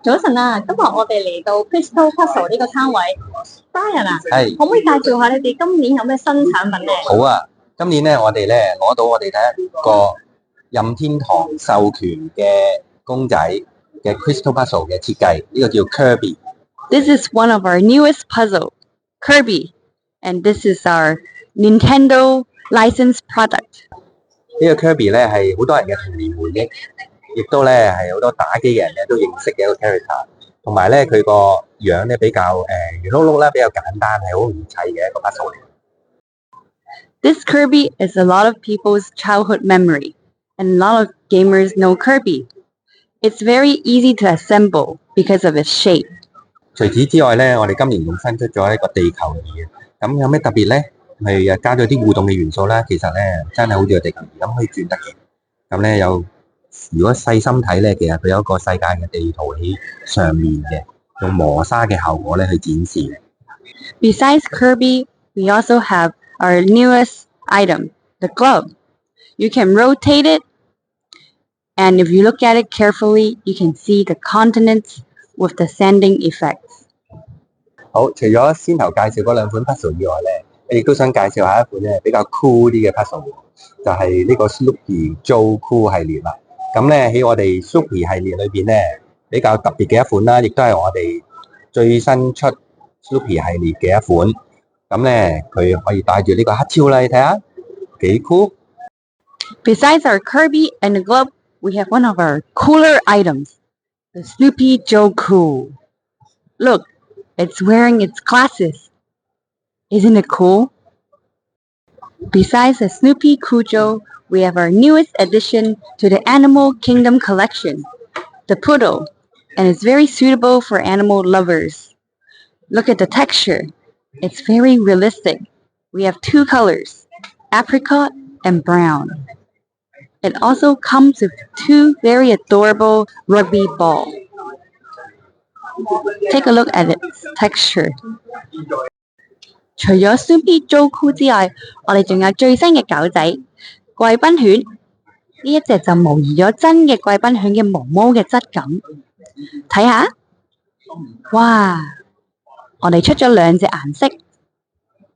早晨啊，今日我哋嚟到 Crystal Puzzle 呢個攤位，Brian 啊，係可唔可以介紹下你哋今年有咩新產品咧？好啊！今年咧，我哋咧攞到我哋第一個任天堂授權嘅公仔嘅 Crystal Puzzle 嘅設計，呢個叫 Kirby。This is one of our newest puzzle, Kirby, and this is our Nintendo licensed product. 呢個 Kirby 咧係好多人嘅童年回憶，亦都咧係好多打機嘅人咧都認識嘅一個 character。同埋咧佢個樣咧比較圓碌碌啦，比較簡單，係好容易砌嘅一個 puzzle 嚟。This Kirby is a lot of people's childhood memory, and a lot of gamers know Kirby. It's very easy to assemble because of its shape. 除此之外咧，我哋今年仲新出咗一個地球儀，咁有咩特別咧？係加咗啲互動嘅元素啦。其實咧真係好似個地球儀咁可以轉得嘅。咁咧如果細心睇咧，其實佢有一個世界嘅地圖喺上面嘅，用磨砂嘅效果咧去展示嘅。Besides Kirby, we also have our newest item, the glove. You can rotate it, and if you look at it carefully, you can see the continents with the sanding effects. 好，除咗先頭介紹嗰兩款 puzzle 以外咧，我亦都想介紹下一款咧比較 cool 啲嘅 puzzle， 就係呢個 Snoopy Joe Cool 系列啦。咁咧喺我哋 Snoopy 系列裏邊咧比較特別嘅一款啦，亦都係我哋最新出 Snoopy 系列嘅一款。咁咧佢可以戴住呢個黑超啦，你睇下幾 cool。Besides our Kirby and the glove, we have one of our cooler items, the Snoopy Joe Cool. Look, it's wearing its glasses. Isn't it cool? Besides the Snoopy Cujo, we have our newest addition to the Animal Kingdom collection, the Poodle, and it's very suitable for animal lovers. Look at the texture. It's very realistic. We have two colors, apricot and brown. It also comes with two very adorable rugby balls. Take a look at its texture. 除咗 Snoopy Joe Cool 之外，我哋仲有最新嘅狗仔貴賓犬。呢一隻就模擬咗真嘅貴賓犬嘅毛毛嘅質感。睇下，哇！我哋出咗兩隻顏色，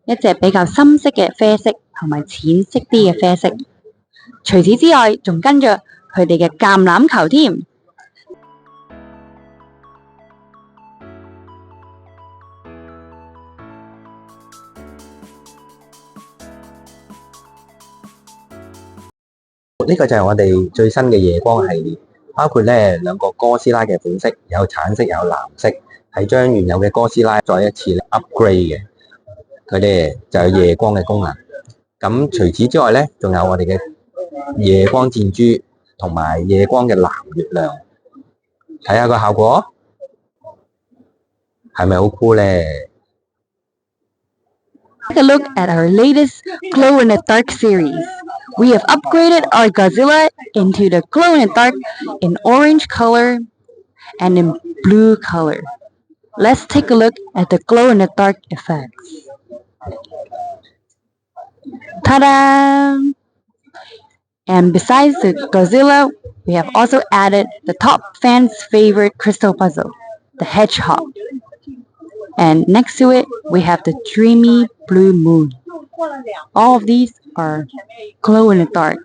一隻比較深色嘅啡色，同埋淺色啲嘅啡色。除此之外，仲跟咗佢哋嘅橄欖球添。呢個就係我哋最新嘅夜光系列，包括咧兩個哥斯拉嘅款式，有橙色有藍色，係將原有嘅哥斯拉再一次 upgrade 嘅，佢哋就有夜光嘅功能。咁除此之外咧，仲有我哋嘅夜光箭豬同埋夜光嘅藍月亮，睇下個效果係咪好酷咧？ Take a look at our latest Glow in the Dark series. We have upgraded our Godzilla into the Glow in the Dark in orange color and in blue color. Let's take a look at the Glow in the Dark effects. Ta-da! And besides the Godzilla, we have also added the top fans' favorite crystal puzzle, the Hedgehog. And next to it, we have the dreamy blue moon. All of these are glow in the dark.